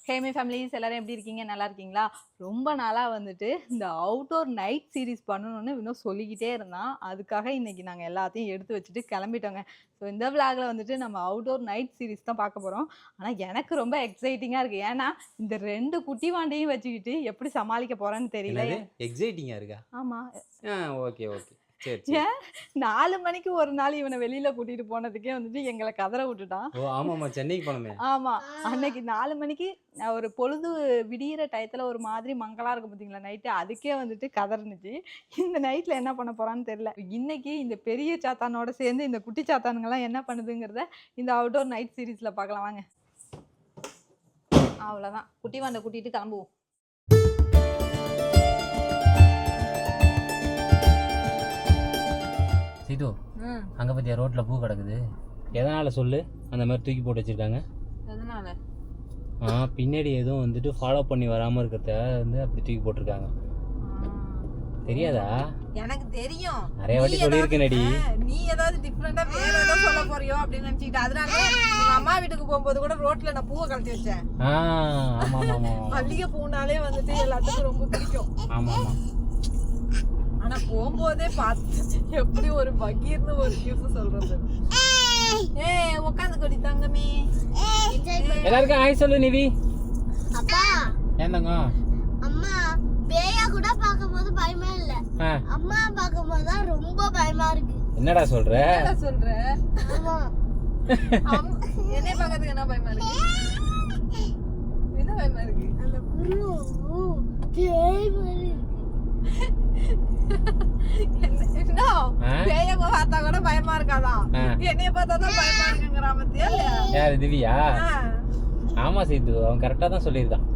ஹேமி families எல்லாரும் எப்படி இருக்கீங்க? நல்லா இருக்கீங்களா? ரொம்ப நாளாக வந்துட்டு இந்த அவுட்டோர் நைட் சீரீஸ் பண்ணணும்னு இன்னும் சொல்லிக்கிட்டே இருந்தான். அதுக்காக இன்னைக்கு நாங்கள் எல்லாத்தையும் எடுத்து வச்சுட்டு கிளம்பிட்டோங்க. ஸோ இந்த விளாகில் வந்துட்டு நம்ம அவுட்டோர் நைட் சீரீஸ் தான் பார்க்க போகிறோம். ஆனால் எனக்கு ரொம்ப எக்ஸைட்டிங்காக இருக்குது. ஏன்னா இந்த 2 குட்டி வாண்டையும் வச்சுக்கிட்டு எப்படி சமாளிக்க போகிறேன்னு தெரியல. எக்ஸைட்டிங்காக இருக்கா? ஆமாம். ஓகே ஓகே சரி. ஏன் 4 மணிக்கு ஒரு நாள் இவனை வெளியில கூட்டிட்டு போனதுக்கே வந்துட்டு எங்களை கதற விட்டுட்டான். ஓ ஆமாம்மா, சென்னைக்கு போனோமே. ஆமா, அன்னைக்கு 4 மணிக்கு ஒரு பொழுது விடியிற டயத்துல ஒரு மாதிரி மங்களா இருக்கும் பார்த்தீங்களா நைட்டு, அதுக்கே வந்துட்டு கதறுனுச்சு. இந்த நைட்ல என்ன பண்ண போறான்னு தெரியல. இன்னைக்கு இந்த பெரிய சாத்தானோட சேர்ந்து இந்த குட்டி சாத்தானுங்கெல்லாம் என்ன பண்ணுதுங்கிறத இந்த அவுட்டோர் நைட் சீரீஸ்ல பார்க்கலாம் வாங்க. அவ்வளோதான், குட்டி வாண்டை கூட்டிட்டு கிளம்புவோம். சீது, அங்கே பற்றியா ரோட்டில் பூ கிடக்குது? எதனால் சொல்லு அந்த மாதிரி தூக்கி போட்டு வச்சுருக்காங்க? எதனால? பின்னாடி எதுவும் வந்துட்டு ஃபாலோ பண்ணி வராமல் இருக்கிறத வந்து அப்படி தூக்கி போட்டிருக்காங்க. தெரியாதா? எனக்கு தெரியும், நிறைய வாட்டி சொல்லியிருக்கேனடி. நீ ஏதாவது டிஃப்ரெண்டா வேற ஏதாவது சொல்ல போறியோ அப்படின்னு நினைச்சிட்டு, அதனால எங்க அம்மா வீட்டுக்கு போகும்போது கூட ரோட்ல நான் பூவை கழட்டி வச்சேன். ஆமாம் ஆமாம், மல்லிகை பூனாலே வந்துட்டு எல்லாத்துக்கும் ரொம்ப பிடிக்கும். ஆமாம் ஆமாம். ஆனா போகும்போதே பார்த்து எப்படி ஒரு பகீர்னு ஒரு நியூஸ் சொல்றது. உட்காந்து கொடி தங்கமே. எல்லாருக்கும் ஹாய் சொல்லு நிவி. அப்பா என்னங்க அம்மா பேயா கூட பாக்கும்போது பயமா இல்ல, அம்மா பாக்கும்போது தான் ரொம்ப பயமா இருக்கு. என்னடா சொல்ற? ஆமா, என்னைய பாக்கிறதுக்கு என்ன பயமா இருக்கு? என்ன பயமா இருக்கு? அந்த புரு பேய் மாதிரி இருக்கு. பேய பார்த்தா கூட பயமா இருக்காதான், என்னைய பார்த்தா தான் பயமா இருக்குங்கறா பத்தியா? யாரு திவ்யா? ஆமா சீது, அவன் கரெக்டா தான் சொல்லியிருக்கான்.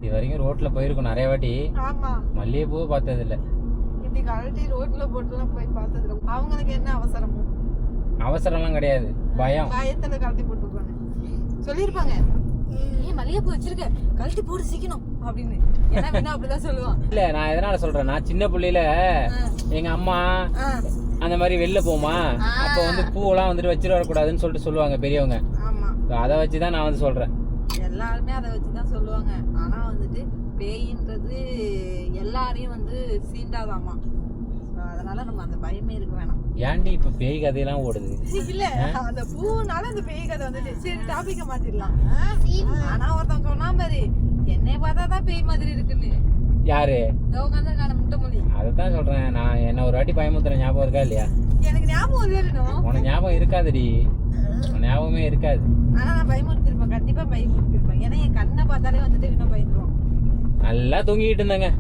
இது வரைக்கும் ரோட்ல போயிருக்கும் நிறைய வாட்டி. ஆமா, மல்லிகைப்பூ பார்த்தது இல்ல. இப்படி கழட்டி ரோட்ல போட்டுலாம் போய் பார்த்தது இல்ல. அவங்களுக்கு என்ன அவசரமோ? அவசரம்லாம் கிடையாது, பயம். பயத்துல கழட்டி போட்டுருப்பாங்க, சொல்லிருப்பாங்க. மல்லிகைப்பூ வச்சிருக்க, கழட்டி போட்டு சிக்கணும் அப்படின்னு. ஏன்னா வேணா அப்படிதான் சொல்லுவான். இல்ல, நான் எதனால சொல்றேன், நான் சின்ன பிள்ளையில எங்க அம்மா அந்த மாதிரி வெளில போமா, அப்ப வந்து பூவெல்லாம் வந்துட்டு வச்சிட வரக்கூடாதுன்னு சொல்லிட்டு சொல்லுவாங்க பெரியவங்க. ஆமா, அதை வச்சுதான் நான் வந்து சொல்றேன். எல்லாருமே அதை வச்சுதான் சொல்லுவாங்க. ஆனா வந்துட்டு பேயின்றது எல்லாரையும் வந்து சீண்டாதாமா. அதனால நம்ம அந்த பயமே இருக்க வேணாம். ஏன்டி இப்ப பேய் கதையெல்லாம் ஓடுது? இல்ல, அந்த பூனால அந்த பேய் கதை வந்துட்டு சரி டாபிக்க மாத்திரலாம். ஆனா ஒருத்தன் சொன்னா மாதிரி என்னைய பார்த்தாதான் பேய் மாதிரி இருக்குன்னு. யாரு? உட்காந்துருக்கான முட்டைமொழி. அதைத்தான் சொல்றேன், நான் என்ன ஒரு வாட்டி பயமுத்துற ஞாபகம் இருக்கா இல்லையா? எனக்கு ஞாபகம் இல்லைன்னு. உனக்கு ஞாபகம் இருக்காதுடி, ஞாபகமே இருக்காது. ஆனா நான் பயமுறுத்திருப்பேன், கண்டிப்பா பயமுறுத்திருப்பேன். ஏன்னா என் கண்ணை பார்த்தாலே வந்துட்டு இன்னும் பயந்துருவோம். நல்லா தூங்கிட்டு இருந்தாங்க,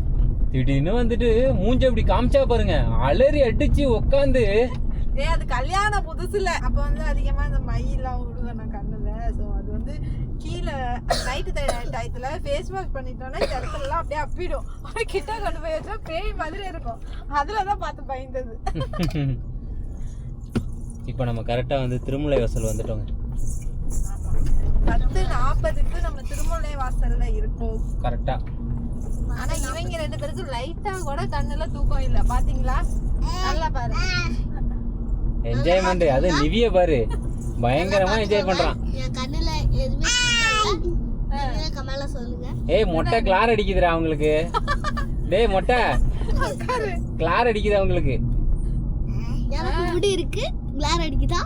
திடீர்னு வந்துட்டு மூஞ்ச இப்படி காமிச்சா பாருங்க, அலறி அடிச்சு உட்காந்து. அது கல்யாண புதுசுல அப்ப வந்து அதிகமா இந்த மையெல்லாம் விடுவேன் நான் கண்ணுல. ஸோ அது வந்து கீழே நைட்டு டயத்துல ஃபேஸ் வாஷ் பண்ணிட்டோம்னா இந்த இடத்துல எல்லாம் அப்படியே அப்பிடும். கிட்ட கொண்டு போய் வச்சா பேய் மாதிரி இருக்கும். அதுலதான் பார்த்து பயந்தது. இப்ப நம்ம கரெக்டா வந்து திருமலை வாசல் வந்துட்டோங்க. 10:40க்கு நம்ம திருமலை வாசல்ல இருக்கோம் கரெக்டா. ஆனா இவங்க 2 பேருக்கு லைட்டா கூட கண்ணுல தூக்கம் இல்ல, பாத்தீங்களா? நல்லா பாரு, என்ஜாய்மெண்ட். அது நிவிய பாரு, பயங்கரமா என்ஜாய் பண்றான். என் கண்ணுல எதுவுமே தெரியல. கமலா சொல்லுங்க. ஏய் மொட்டை கிளார் அடிக்குதுடா அவங்களுக்கு. டேய் மொட்டை கிளார் அடிக்குது அவங்களுக்கு. எனக்கு முடி இருக்கு, கிளார் அடிக்குதா?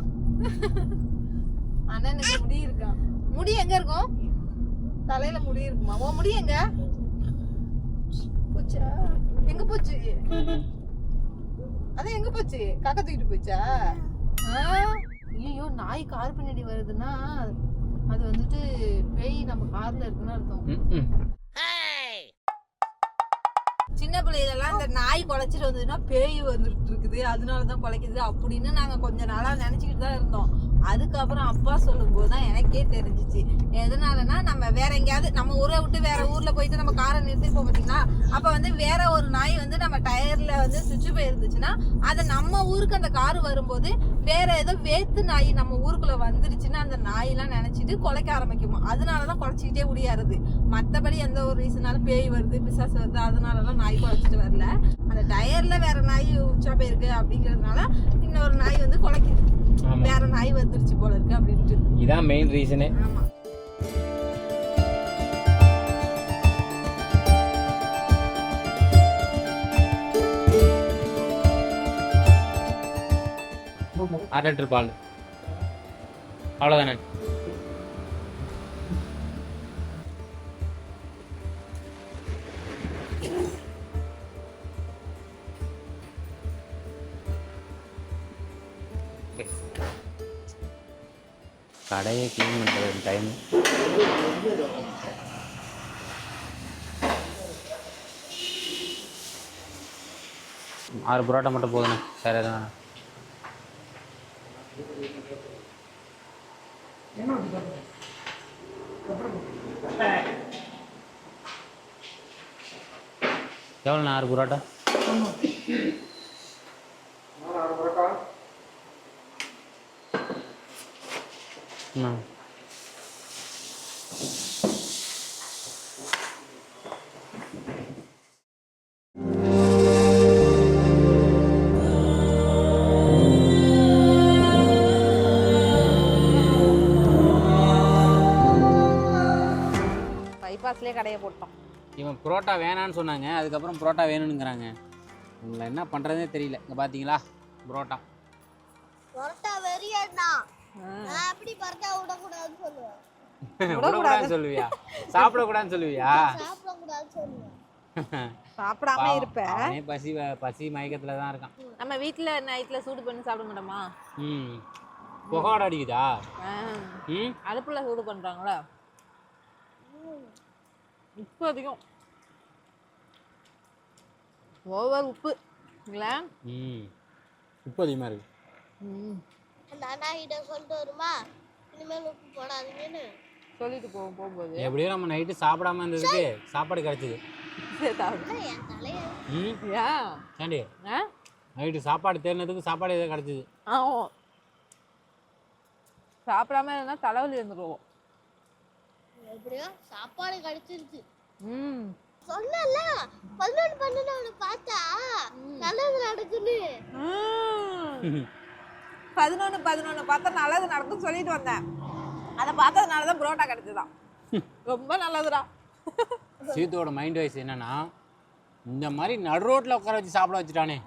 அண்ணனுக்கு முடி இருக்கா? முடி எங்க இருக்கும்? தலையில முடி இருக்குமா? ஓ முடி எங்க போச்சா? எங்க போச்சு? அதான் எங்க போச்சு? காக்கா தூக்கிட்டு போச்சா? ஐயோ, நாய் கார் பின்னாடி வருதுன்னா அது வந்துட்டு பேய் நம்ம கார்ல இருக்குன்னு அர்த்தம். சின்ன பிள்ளைகளெல்லாம் இந்த நாய் குலைச்சிட்டு வந்ததுன்னா பேய் வந்துட்டு இருக்குது, அதனாலதான் குலைக்குது அப்படின்னு நாங்க கொஞ்ச நாளா நினைச்சுக்கிட்டு தான் இருந்தோம். அதுக்கப்புறம் அப்பா சொல்லும் போதுதான் எனக்கே தெரிஞ்சிச்சு. எதனாலன்னா, நம்ம வேற எங்கேயாவது நம்ம ஊரை விட்டு வேற ஊர்ல போயிட்டு நம்ம காரை நிறுத்திருப்போம் பாத்தீங்களா, அப்ப வந்து வேற ஒரு நாய் வந்து நம்ம டயர்ல வந்து சுவிட்ச் போயிருந்துச்சுன்னா அதை நம்ம ஊருக்கு அந்த கார் வரும்போது வேற ஏதோ வேத்து நாய் நம்ம ஊருக்குள்ள வந்துருச்சுன்னா அந்த நாயெல்லாம் நினைச்சிட்டு குலைக்க ஆரம்பிக்குமா. அதனாலதான் குலைச்சிக்கிட்டே முடியாது. மற்றபடி எந்த ஒரு ரீசனாலும் பேய் வருது, பிசாசு வருது, அதனாலலாம் நாய் குலைச்சிட்டு வரல. அந்த டயர்ல வேற நாய் உச்சா போயிருக்கு அப்படிங்கிறதுனால இன்னொரு நாய் வந்து குலைக்குது, வேற நாய் வந்துருச்சு போல இருக்கு அப்படின்ட்டு. இதான் மெயின் ரீசனே. ஆமா. 1/2 லிட்டர் பால் அவ்வளோதானே. கடையை க்ளீன் பண்ணுறது டைம். ஆறு புரோட்டா மட்டும் போதுண்ணே, வேறு எதுவும் எவ்வளோண்ணா 6 புரோட்டா? ம். பைபாஸ்லேயே கடையை போட்டோம். இவன் புரோட்டா வேணான்னு சொன்னாங்க, அதுக்கப்புறம் புரோட்டா வேணுங்கிறாங்க. உங்களை என்ன பண்ணுறதே தெரியல. இங்கே பார்த்தீங்களா புரோட்டா. பரோட்டா வெறியண்ணா. நான் எப்படி பரோட்டா விடக்கூடாதுன்னு சொல்லுவேன். விடக்கூடாதுன்னு சொல்லுவியா? சாப்பிடக்கூடாதுன்னு சொல்லுவியா? சாப்பிடக்கூடாதுன்னு சொல்லுவேன். சாப்பிடாம இருப்பேன். பசி மயக்கத்துல தான் இருக்கான். நம்ம வீட்டுல நைட்ல சூடு பண்ணி சாப்பிட மாட்டோமா? புகாட அடிக்குதா? அடுப்புல சூடு பண்றாங்களா? உப்பு அதிகம், ஓவர் உப்பு இல்லைங்களா? உப்பு அதிகமா இருக்கு. நானா கிட்ட சொல்லிட்டு வருமா இனிமேல் உப்பு போடாதீங்கன்னு சொல்லிட்டு போகும்போது எப்படியோ நம்ம நைட்டு சாப்பிடாம இருந்ததுக்கு சாப்பாடு கிடைச்சது. நைட்டு சாப்பாடு தேடினதுக்கு சாப்பாடு எதாவது கிடைச்சது. சாப்பிடாம இருந்தா தலைவலி வந்துருவோம். எப்படியோ சாப்பாடு கிடைச்சிருச்சு. சொன்னல 11 பார்த்தா நல்லது நடக்குன்னு. 11 பார்த்தா நல்லது நடக்கும் சொல்லிட்டு வந்தேன். அதை பார்த்ததுனாலதான் புரோட்டா கிடைச்சதான். ரொம்ப நல்லதுடா. சீத்தோட மைண்ட் வாய்ஸ் என்னன்னா, இந்த மாதிரி நடு ரோட்ல உட்கார வச்சு சாப்பிட வச்சுட்டானே,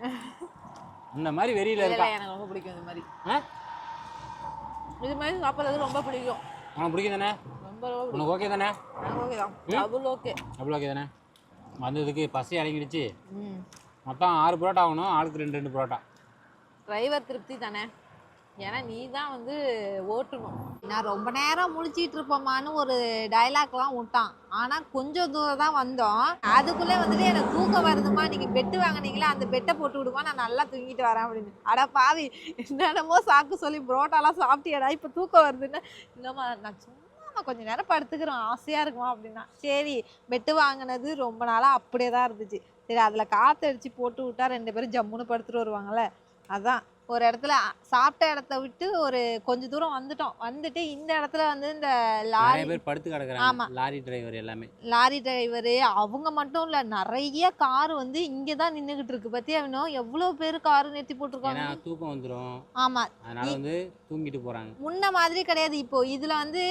இந்த மாதிரி வெறியில இருக்கா. எனக்கு ரொம்ப பிடிக்கும் இது மாதிரி. இது மாதிரி சாப்பிட்றது ரொம்ப பிடிக்கும். உனக்கு பிடிக்கும் தானே? ரொம்ப உனக்கு ஓகே தானே? ஓகே தான். Double okay. டபுள் ஓகே தானே? வந்ததுக்கு பசி அடங்கிடுச்சு. மொத்தம் 6 புரோட்டா ஆகணும், ஆளுக்கு 2 புரோட்டா. டிரைவர் திருப்தி தானே? ஏன்னா நீ தான் வந்து ஓட்டணும். நான் ரொம்ப நேரம் முழிச்சிட்டு இருப்போமான்னு ஒரு டைலாக்லாம் விட்டான். ஆனால் கொஞ்சம் தூரம் தான் வந்தோம். அதுக்குள்ளே வந்துட்டு எனக்கு தூக்கம் வருதுமா, நீங்கள் பெட்டு வாங்கினீங்களா, அந்த பெட்டை போட்டு விடுமா, நான் நல்லா தூங்கிட்டு வரேன் அப்படின்னு. அடா பாவி, என்னென்னமோ சாக்கு சொல்லி புரோட்டாலாம் சாப்பிட்டியடா, இப்போ தூக்கம் வருதுன்னு. இல்லைம்மா நான் சும்மா கொஞ்சம் நேரம் படுத்துக்கிறோம், ஆசையாக இருக்குமா அப்படின்னா. சரி, பெட்டு வாங்கினது ரொம்ப நாளாக அப்படியே தான் இருந்துச்சு. சரி, அதில் காற்றடிச்சு போட்டு விட்டா 2 பேரும் ஜம்முன்னு படுத்துட்டு வருவாங்கள்ல, அதான். ஒரு இடத்துல சாப்பிட்ட இடத்த விட்டு ஒரு கொஞ்ச தூரம் வந்துட்டு இந்த இடத்துல வந்து இந்த லாரி பேர் படுத்து கிடக்குறாங்க. ஆமா, லாரி டிரைவர் எல்லாமே. லாரி டிரைவர் அவங்க மட்டும் இல்ல, நிறைய கார் வந்து இங்க தான் நின்னுகிட்டு இருக்கு. பத்தியா எவ்வளவு பேர் கார் நிறுத்தி போட்டுருக்காங்க. தூக்கம் வந்துரும். ஆமா, அதனால வந்து தூங்கிட்டு போறாங்க. முன்ன மாதிரி கிடையாது. இப்போ இதுல வந்து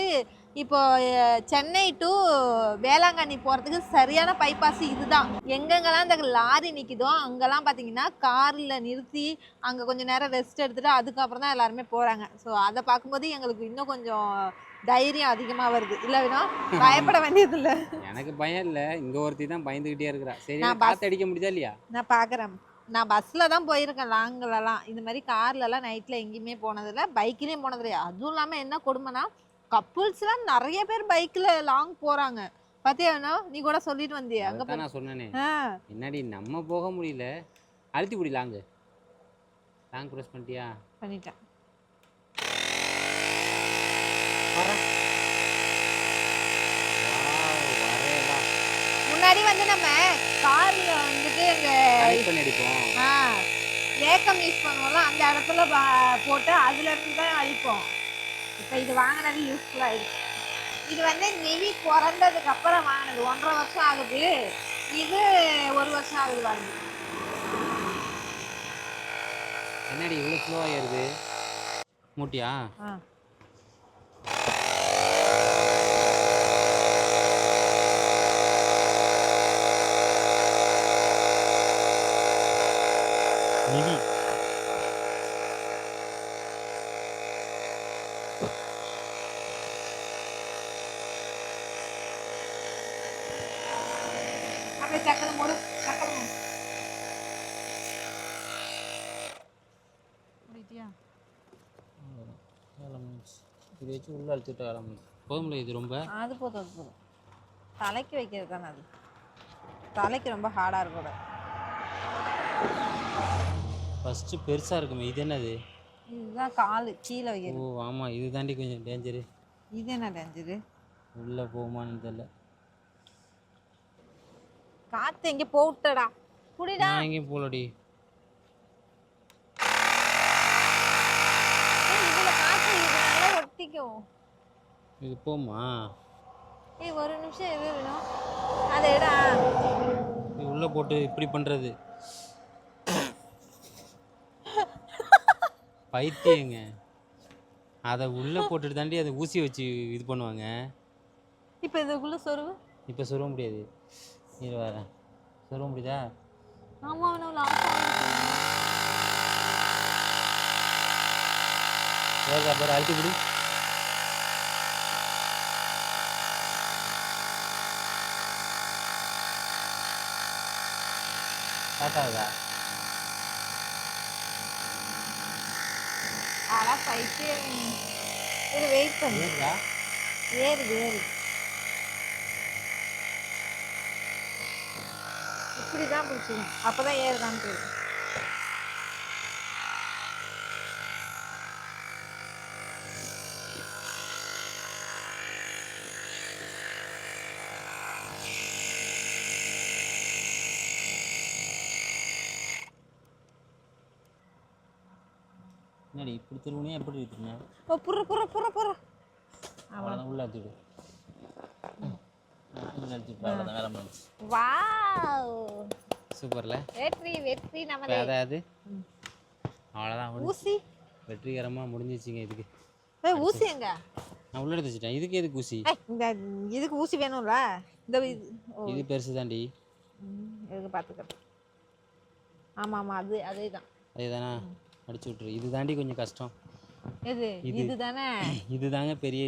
இப்போ சென்னை டு வேளாங்கண்ணி போகிறதுக்கு சரியான பைபாஸ் இதுதான். எங்கெங்கெல்லாம் இந்த லாரி நிற்கிதோ அங்கெல்லாம் பார்த்தீங்கன்னா காரில் நிறுத்தி அங்கே கொஞ்சம் நேரம் ரெஸ்ட் எடுத்துகிட்டு அதுக்கப்புறம் தான் எல்லாருமே போகிறாங்க. ஸோ அதை பார்க்கும்போது எங்களுக்கு இன்னும் கொஞ்சம் தைரியம் அதிகமாக வருது. இல்லை வேணும் பயப்பட வேண்டியது இல்லை. எனக்கு பயம் இல்லை, இங்கே ஒருத்தி தான் பயந்துக்கிட்டே இருக்கிறா. சரி, நான் காற்று அடிக்க முடியுதா இல்லையா? நான் பார்க்குறேன். நான் பஸ்ஸில் தான் போயிருக்கேன் லாங்கிலலாம். இது மாதிரி கார்லலாம் நைட்டில் எங்கேயுமே போனதில்லை, பைக்லேயும் போனதில்லை. அதுவும் இல்லாமல் என்ன கொடுமைனா கப்புள்ஸ்லாம் நிறைய பேர் பைக்ல லாங் போறாங்க. பாத்தியா? நீ கூட சொல்லிட்டு வந்தியா? அங்க நான் சொன்னேனே, என்னடி நம்ம போக முடியல, அழுத்தி புடி லாங் கிராஸ் பண்ணிட்டியா? பண்ணிட்டேன். முன்னாடி வந்து நம்ம கார்ல வந்துட்டு அங்க அடிப்போம், வேக்கம் யூஸ் பண்ணுவோம்ல, அந்த இடத்துல போட்டு அதுல இருந்து தான் அடிப்போம். இப்போ இது வாங்கினது யூஸ்ஃபுல்லாக ஆயிடுச்சு. இது வந்து நிவி பிறந்ததுக்கு அப்புறம் வாங்கினது, 1.5 வருஷம் ஆகுது. இது 1 வருஷம் ஆகுது வாங்கி. என்னடி இவ்வளோ ஸ்லோவாக ஏறுது மூட்டியா? நிவி சக்கரை மூடு சக்கரை மூடு முடிச்சியா இது வச்சு உள்ள அழுத்திட்டு வேலை போதும்ல இது ரொம்ப அது போதும் அது போதும் தலைக்கு வைக்கிறது தானே அது தலைக்கு ரொம்ப ஹார்டாக இருக்கும் ஃபஸ்ட்டு பெருசாக இருக்குமே இது என்னது இதுதான் கால் கீழே வைக்கிறது ஓ ஆமாம் இது தாண்டி கொஞ்சம் டேஞ்சரு இது என்ன டேஞ்சரு உள்ளே போகுமான்னு தெரியல காற்று எங்கே போட்டடா புடிடா நான் எங்கேயும் போகலடி இதில் காற்று இது நல்லா ஒட்டிக்கும் இது போமா ஏய் ஒரு நிமிஷம் எது வேணும் அதை எடா இது உள்ளே போட்டு இப்படி பண்ணுறது பைத்தியங்க அதை உள்ளே போட்டுட்டு தாண்டி அதை ஊசி வச்சு இது பண்ணுவாங்க இப்போ இதுக்குள்ளே சொருவு இப்போ சொல்ல முடியாது இது வேற சொல்ல முடியுதா ஆமாம் அவனை லாஸ்ட் வேறு பேர் அழுத்தி விடு காட்டாதா அதான் பைத்தியம் இது வெயிட் பண்ணு ஏறுதா ஏறுது இப்படி தான் பிடிச்சிக்கணும் அப்போ தான் ஏறுதான்னு தெரியும் என்னடி இப்படி திருவுனே எப்படி திரும்பினேன் ஓ புற அவ்வளோதான் உள்ள அழுத்திவிடு உள்ள அழுத்திவிட்டு அவ்வளோதான் வேலை முடிஞ்சு வாவ் சூப்பர்ல வெற்றி நம்ம அதாவது அவ்வளோதான் ஊசி வெற்றிகரமாக முடிஞ்சிச்சிங்க இதுக்கு ஊசி எங்க நான் உள்ள எடுத்து வச்சுட்டேன் இதுக்கு எதுக்கு ஊசி இந்த இதுக்கு ஊசி வேணும்ல இந்த இது பெருசு தாண்டி இதுக்கு பார்த்துக்கிறேன் ஆமாம் அதே தான் அதே தானே அடிச்சு விட்ரு இது தாண்டி கொஞ்சம் கஷ்டம் இது தானே இது தாங்க பெரிய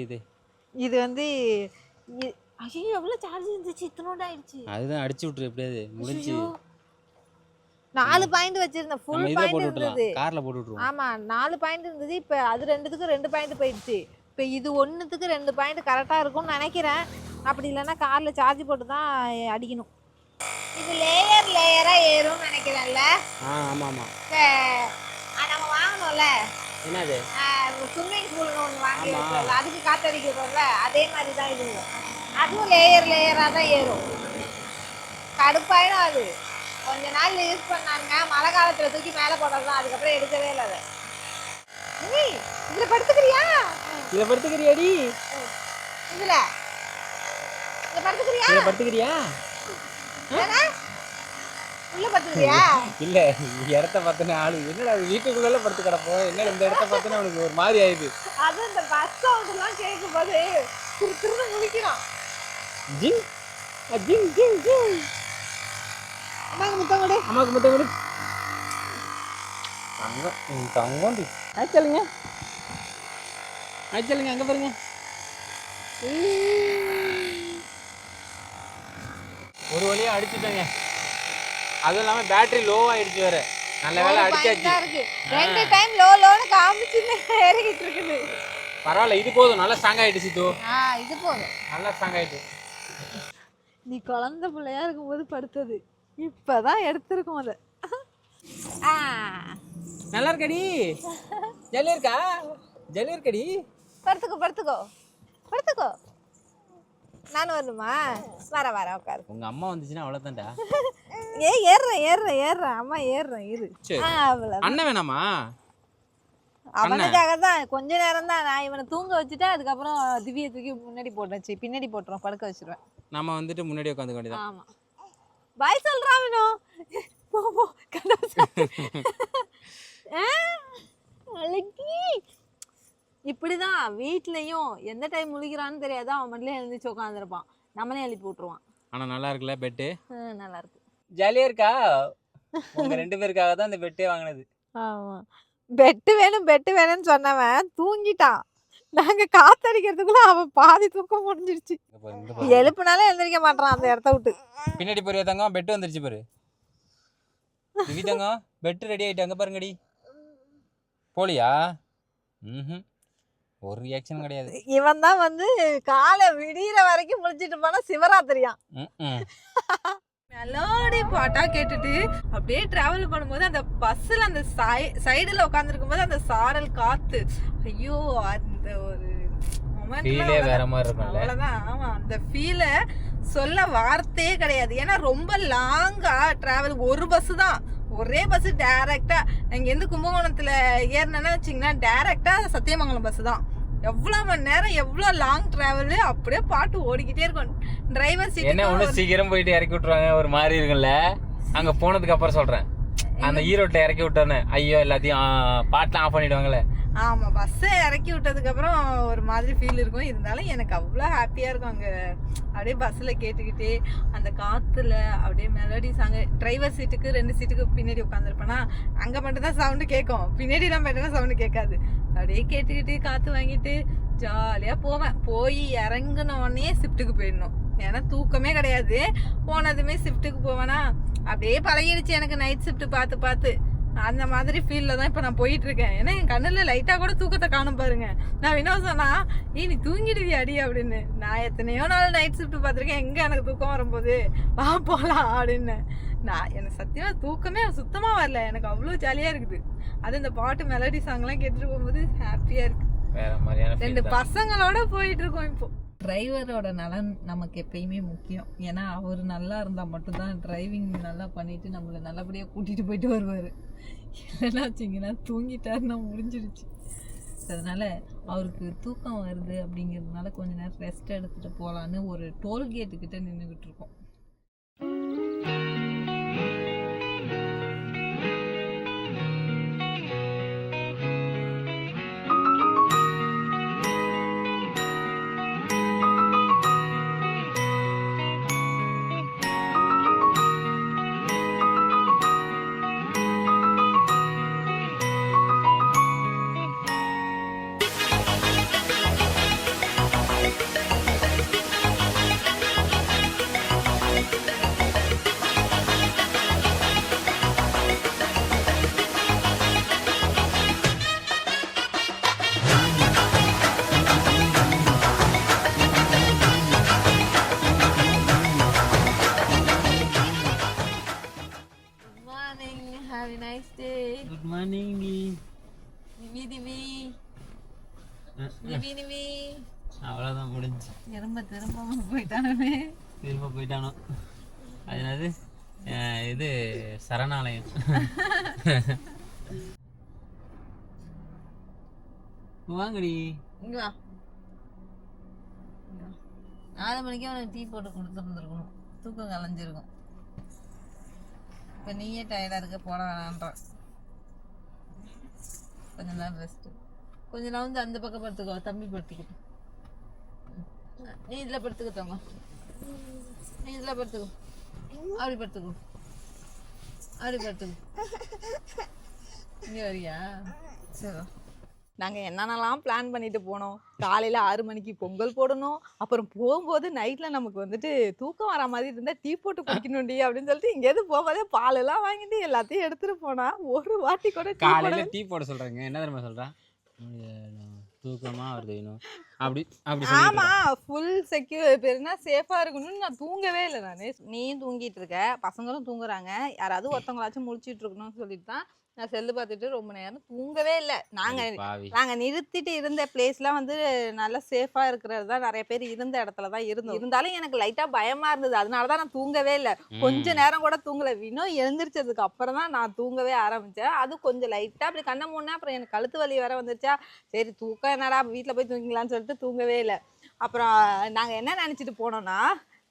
இது வந்து ஐயோ எவ்வளோ சார்ஜ் இருந்துச்சு இத்தனோட ஆயிடுச்சு அதுதான் அடிச்சு விட்ரு எப்படியாவது முடிஞ்சு 4 பாயிண்ட் வச்சிருந்தேன் ஃபுல் பாயிண்ட் இருந்தது கார்ல போட்டு விட்டுருவோம் ஆமா 4 பாயிண்ட் இருந்தது இப்போ அது ரெண்டுத்துக்கு 2 பாயிண்ட் போயிடுச்சு இப்போ இது ஒன்றுத்துக்கு 2 பாயிண்ட் கரெக்டாக இருக்கும்னு நினைக்கிறேன் அப்படி இல்லைன்னா காரில் சார்ஜ் போட்டு தான் அடிக்கணும் இது லேயராக ஏறும்னு நினைக்கிறேன்ல ஆமாம் நம்ம வாங்கணும்ல என்னது ஸ்விம்மிங் பூல்னு ஒன்று வாங்கி வச்சோம்ல அதுக்கு காற்றடிக்கிறோம்ல அதே மாதிரி தான் இது அதுவும் லேயராக தான் ஏறும் கடுப்பாயிடும் அது கொஞ்ச நாள் யூஸ் பண்ணாங்க மழை காலத்தில் தூக்கி மேலே போடுறது தான் அதுக்கப்புறம் எடுக்கவே இல்லை அதை இதில் படுத்துக்கிறியாடி இதில் படுத்துக்கிறியா உள்ள படுத்துக்கிறியா இல்ல இடத்த பார்த்தனே ஆளு என்னடா வீட்டுக்குள்ள படுத்து கிடப்போம் என்ன இந்த இடத்த பார்த்தனே அவனுக்கு ஒரு மாதிரி ஆயிடுது அது இந்த பஸ் சவுண்ட்லாம் கேட்கும்போது திருன்னு முழிக்கிறான் ஜிங் ஜிங் ஜிங் ஜிங் அம்மாக்கு முத்தம் கொடு தங்கம் ஆச்சலுங்க அங்க பாருங்க ஒரு வழியா அடிச்சுட்டேங்க அதுவும் இல்லாம பேட்டரி லோ ஆயிடுச்சு வேற நல்ல வேலை அடிச்சாச்சு இருக்கு 2 டைம் லோன்னு காமிச்சு ஏறிக்கிட்டு இருக்குது பரவாயில்ல இது போதும் நல்லா ஸ்ட்ராங் ஆயிடுச்சு தோ இது போதும் நல்லா ஸ்ட்ராங் ஆயிடுச்சு நீ குழந்தை பிள்ளையா இருக்கும்போது படுத்தது இப்பதான் எடுத்திருக்கோம் அதை நல்லா இருக்கடி ஜல்லி இருக்கடி படுத்துக்கோ நான் வரணுமா வர உட்காரு உங்க அம்மா வந்துச்சுன்னா அவ்வளவுதான்டா ஏறுறேன் அம்மா ஏறுறேன் இரு அண்ணன் வேணாமா அவனுக்காக தான் கொஞ்ச நேரம் தான் நான் இவனை தூங்க வச்சுட்டு அதுக்கப்புறம் திவ்யா தூக்கி முன்னாடி போட்டுச்சு பின்னாடி போட்டுருவோம் படுக்க வச்சிருவேன் நம்ம வந்துட்டு முன்னாடி உட்காந்து வேண்டியதான் ஆமா பாய் சொல்றான் வினோ போ இப்படிதான் வீட்லயும் எந்த டைம் முழிக்கிறான்னு தெரியாது அவன் மட்டும் எழுந்திரிச்சு உட்காந்துருப்பான் நம்மளே எழுப்பி விட்டுருவான் ஆனா நல்லா இருக்குல்ல பெட்டு நல்லா இருக்கு ஜாலியா இருக்கா உங்க 2 பேருக்காக தான் இந்த பெட்டே வாங்கினது ஆமா பெட்டு வேணும்னு சொன்னவன் தூங்கிட்டான் நாங்க காத்தடிக்கிறதுக்குள்ள அவன் பாதி தூக்கம் முடிஞ்சிருச்சு. எழுப்புனாலே எழுந்திரிக்க மாட்டான் அந்த இடத்த விட்டு. பின்னாடி போறியா தங்கம்? பெட் வந்துருச்சு பாரு. திவி தங்கம் பெட் ரெடி ஆயிட்டு அங்க பாருங்கடி. போலியா? ஒரு ரியாக்ஷன் கிடையாது. இவன் தான் வந்து காலை விடிகிற வரைக்கும் முடிச்சிட்டு போனா சிவராத்திரியாம். மெலோடி பாட்டா கேட்டுட்டு அப்படியே டிராவல் பண்ணும்போது அந்த பஸ்ஸில் அந்த சைடில் உட்காந்துருக்கும் போது அந்த சாரல் காத்து, ஐயோ அந்த ஒரு ஃபீலே வேற மாதிரி இருக்கும். அவ்வளோதான். ஆமாம், அந்த ஃபீலை சொல்ல வார்த்தையே கிடையாது. ஏன்னா ரொம்ப லாங்கா டிராவல். ஒரு பஸ்ஸு தான், ஒரே பஸ்ஸு டேரெக்டா இங்கேருந்து கும்பகோணத்தில் ஏறினேன்னா வச்சிங்கன்னா டேரெக்டா சத்தியமங்கலம் பஸ்ஸு தான். எவ்வளோ மணி நேரம், எவ்வளோ லாங் டிராவலு, அப்படியே பாட்டு ஓடிக்கிட்டே இருக்கும். டிரைவர் சீட் என்ன ஒன்று சீக்கிரம் போயிட்டு இறக்கி விட்டுருவாங்க, ஒரு மாதிரி இருக்குல்ல. அங்கே போனதுக்கு அப்புறம் சொல்கிறேன், அந்த ஈரோட்டில் இறக்கி விட்டோன்னு ஐயோ எல்லாத்தையும் பாட்டெலாம் ஆஃப் பண்ணிவிடுவாங்களே. ஆமாம், பஸ்ஸை இறக்கி விட்டதுக்கப்புறம் ஒரு மாதிரி ஃபீல் இருக்கும். இருந்தாலும் எனக்கு அவ்வளோ ஹாப்பியாக இருக்கும் அங்கே அப்படியே பஸ்ஸில் கேட்டுக்கிட்டே அந்த காற்றுல அப்படியே மெலடி சாங்கு. டிரைவர் சீட்டுக்கு 2 சீட்டுக்கு பின்னாடி உட்காந்துருப்பேன்னா அங்கே மட்டும்தான் சவுண்டு கேட்கும், பின்னாடி நம்ம என்னன்னா சவுண்டு கேட்காது. அப்படியே கேட்டுக்கிட்டு காற்று வாங்கிட்டு ஜாலியாக போவேன். போய் இறங்கினோடனே ஷிஃப்ட்டுக்கு போயிடணும், ஏன்னா தூக்கமே கிடையாது. போனதுமே ஷிஃப்ட்டுக்கு போவேன்னா அப்படியே பழகிடுச்சு எனக்கு நைட் ஷிஃப்ட்டு பார்த்து பார்த்து. அந்த மாதிரி ஃபீல்டில் தான் இப்போ நான் போயிட்டுருக்கேன். ஏன்னா என் கண்ணில் லைட்டாக கூட தூக்கத்தை காணும் பாருங்க. நான் என்ன சொன்னா, நீ தூங்கிடுவியா அடி அப்படின்னு. நான் எத்தனையோ நாள் நைட் ஷிஃப்ட்டு பார்த்துருக்கேன், எங்கே எனக்கு தூக்கம் வரும்போது வா போகலாம் அப்படின்னு. எனக்கு சத்தியமாக தூக்கமே சுத்தமாக வரல, எனக்கு அவ்வளோ ஜாலியாக இருக்குது. அது இந்த பாட்டு மெலடி சாங்லாம் கேட்டுட்டு போகும்போது ஹாப்பியாக இருக்குது. வேற மாதிரியான 2 பசங்களோட போயிட்டு இருக்கோம். இப்போ டிரைவரோட நலன் நமக்கு எப்பயுமே முக்கியம். ஏன்னா அவர் நல்லா இருந்தால் மட்டும்தான் டிரைவிங் நல்லா பண்ணிட்டு நம்மளை நல்லபடியாக கூட்டிகிட்டு போயிட்டு வருவார். இல்லைன்னா வச்சிங்கன்னா தூங்கிட்டாருன்னா முடிஞ்சிடுச்சு. அதனால அவருக்கு தூக்கம் வருது அப்படிங்கிறதுனால கொஞ்ச நேரம் ரெஸ்ட் எடுத்துகிட்டு போகலான்னு ஒரு டோல்கேட்டுக்கிட்ட நின்றுக்கிட்டு இருக்கோம். Have a nice day. Good morning. Nivi அவ்வளோதான் முடிஞ்சு. திரும்ப போயிட்டானே. திரும்ப போயிட்டானோ? அது என்னது, இது சரணாலயம். வாங்கடி இங்க வா. 4 மணிக்கே அவனுக்கு டீ போட்டு கொடுத்துருந்துருக்கணும், தூக்கம் கலைஞ்சிருக்கும். இப்போ நீயே டயர்டாக இருக்க, போட வேணான்ற. கொஞ்ச நேரம் ரெஸ்ட்டு. கொஞ்ச நேரம் வந்து அந்த பக்கம் படுத்துக்கோ, தம்பி படுத்துக்கிட்டு. நீ இதில் படுத்துக்க தங்க, நீ இதில் படுத்துக்கோ, அப்படி படுத்துக்கோ, அப்படி படுத்துக்கோ. இங்கே வரியா? சரி. நாங்கள் என்னென்னலாம் பிளான் பண்ணிட்டு போனோம். காலையில் 6 மணிக்கு பொங்கல் போடணும். அப்புறம் போகும்போது நைட்டில் நமக்கு வந்துட்டு தூக்கம் வர மாதிரி இருந்தால் டீ போட்டு குடிக்கணும்டி அப்படின்னு சொல்லிட்டு இங்கேருந்து போகும்போதே பாலெல்லாம் வாங்கிட்டு எல்லாத்தையும் எடுத்துகிட்டு போனால் ஒரு வாட்டி கூட காலையில் டீ போட சொல்கிறாங்க. என்ன தெரியுமா சொல்கிறேன், தூக்கமாக வருது வேணும் அப்படி அப்படி. ஆமாம், ஃபுல் செக்யூர் பேருனா சேஃபாக இருக்கணும்னு நான் தூங்கவே இல்லை. நான் நீயும் தூங்கிட்டு இருக்க, பசங்களும் தூங்குறாங்க, யாராவது ஒருத்தவங்களாச்சும் முழிச்சிட்டு இருக்கணும்னு சொல்லிட்டு தான் நான் செல்லு பார்த்துட்டு ரொம்ப நேரம் தூங்கவே இல்லை. நாங்கள் நிறுத்திட்டு இருந்த பிளேஸ்லாம் வந்து நல்லா சேஃபாக இருக்கிறது தான், நிறைய பேர் இருந்த இடத்துல தான் இருந்தோம். இருந்தாலும் எனக்கு லைட்டாக பயமாக இருந்தது, அதனால தான் நான் தூங்கவே இல்லை. கொஞ்ச நேரம் கூட தூங்கலை. வினோ எழுந்திரிச்சதுக்கு அப்புறம் தான் நான் தூங்கவே ஆரம்பித்தேன். அது கொஞ்சம் லைட்டாக அப்படி கண்ணை மூணா, அப்புறம் எனக்கு கழுத்து வலி வேற வந்துருச்சா, சரி தூக்கம் என்னடா வீட்டில் போய் தூங்கிக்கலான்னு சொல்லிட்டு தூங்கவே இல்லை. அப்புறம் நாங்கள் என்ன நினச்சிட்டு போனோம்னா,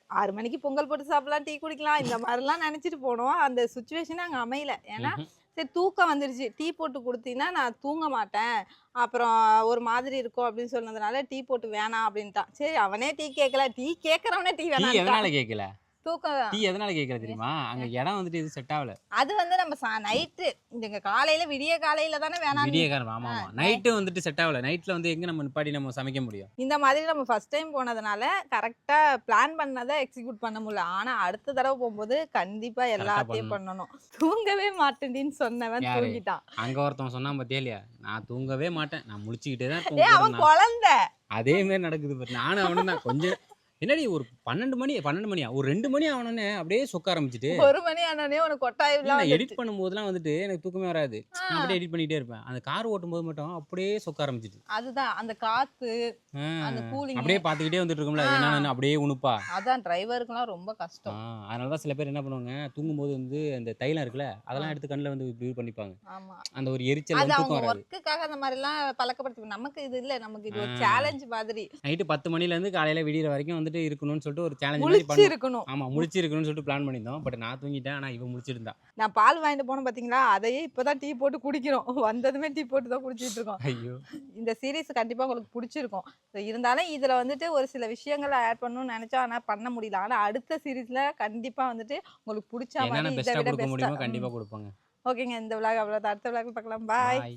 6 மணிக்கு பொங்கல் போட்டு சாப்பிடலாம், டீ குடிக்கலாம், இந்த மாதிரிலாம் நினச்சிட்டு போனோம். அந்த சுச்சுவேஷன் அங்கே அமையல. ஏன்னா சரி தூக்கம் வந்துருச்சு, டீ போட்டு கொடுத்தீங்கன்னா நான் தூங்க மாட்டேன், அப்புறம் ஒரு மாதிரி இருக்கும் அப்படின்னு சொன்னதுனால டீ போட்டு வேணாம் அப்படின்ட்டான். சரி அவனே டீ கேட்கல, டீ கேட்கறவனே டீ வேணாம். கேட்கல, தூக்கம் டீ எதனால கேட்கல தெரியுமா? அங்க இடம் வந்துட்டு இது செட் ஆகல. அது வந்து நம்ம நைட்டு இங்க காலையில விடிய காலையில தானே வேணாம். விடிய காலம். ஆமா ஆமா. நைட்டு வந்துட்டு செட் ஆகல. நைட்ல வந்து எங்க நம்ம நிப்பாட்டி நம்ம சமைக்க முடியும்? இந்த மாதிரி நம்ம ஃபர்ஸ்ட் டைம் போனதுனால கரெக்டா பிளான் பண்ணதை எக்ஸிக்யூட் பண்ண முடியல. ஆனா அடுத்த தடவை போகும்போது கண்டிப்பா எல்லாத்தையும் பண்ணணும். தூங்கவே மாட்டேன்னு சொன்னவன் தூங்கிட்டான். அங்க ஒருத்தவன் சொன்னா பாத்தியா இல்லையா? நான் தூங்கவே மாட்டேன், நான் முழிச்சுக்கிட்டே தான் ஏய் அவன் குழந்தை. அதே மாதிரி நடக்குது பாரு. நானும் அவனும் தான் கொஞ்சம் என்னடி ஒரு 12 மணியா ஒரு 2 மணி ஆனோடனே அப்படியே சொக்க ஆரம்பிச்சுட்டு 1 மணி ஆனோடனே உனக்கு கொட்டாயிலாம் எடிட் பண்ணும்போதெல்லாம் வந்துட்டு எனக்கு தூக்கமே வராது. நான் அப்படியே எடிட் பண்ணிட்டே இருப்பேன். அந்த கார் ஓட்டும் போது மட்டும் அப்படியே சொக்க ஆரம்பிச்சிட்டு. அதுதான் அந்த காத்து அந்த கூலிங் அப்படியே பாத்துக்கிட்டே வந்துட்டு இருக்கோம்ல, என்னன்னு அப்படியே உணுப்பா. அதான் டிரைவருக்குலாம் ரொம்ப கஷ்டம். அதனாலதான் சில பேர் என்ன பண்ணுவாங்க, தூங்கும்போது வந்து அந்த தைலம் இருக்குல்ல அதெல்லாம் எடுத்து கண்ணுல வந்து இப்படி பண்ணிப்பாங்க. ஆமா அந்த ஒரு எரிச்சல் அது வந்து அவங்க தூக்கம் வராது. ஒர்க்குக்காக அந்த மாதிரி எல்லாம் பழக்கப்படுத்தி. நமக்கு இது இல்ல, நமக்கு இது ஒரு சேலஞ்ச் மாதிரி. நைட்டு 10 மணில இருந்து காலையில விடியற வரைக்கும் வந்துட்டு இருக்கணும்னு சொல்லிட்டு ஒரு சேலஞ்ச் மாதிரி முழிச்சு பண்ணோம். இருக்கணும். ஆமா முழிச்சு இருக்கணும்னு சொல்லிட்டு பிளான் பண்ணியிருந்தோம். பட் நான் தூங்கிட்டேன், ஆனா இவ முழிச்சிருந்தா. நான் பால் வாங்கிட்டு போனேன் பாத்தீங்களா, அதையே இப்பதான் டீ போட்டு குடிக்கிறோம். வந்ததுமே டீ போட்டு தான் குடிச்சிட்டு இருக்கோம். ஐயோ. இந்த சீரீஸ் கண்டிப்பா உங்களுக்கு பிடிச்சிருக்கும். இருந்தாலும் இதுல வந்துட்டு ஒரு சில விஷயங்களை ஆட் பண்ணணும்னு நினைச்சா ஆனா பண்ண முடியல. ஆனா அடுத்த சீரீஸ்ல கண்டிப்பா வந்துட்டு உங்களுக்கு பிடிச்ச என்னென்ன மாதிரி இதை பெஸ்டா விட கொடுக்க முடியுமோ பெஸ்டா. கண்டிப்பா கொடுப்பாங்க. ஓகேங்க, இந்த விளாக் அவ்வளோதான். அடுத்த விளாக் பார்க்கலாம். பாய். பாய்.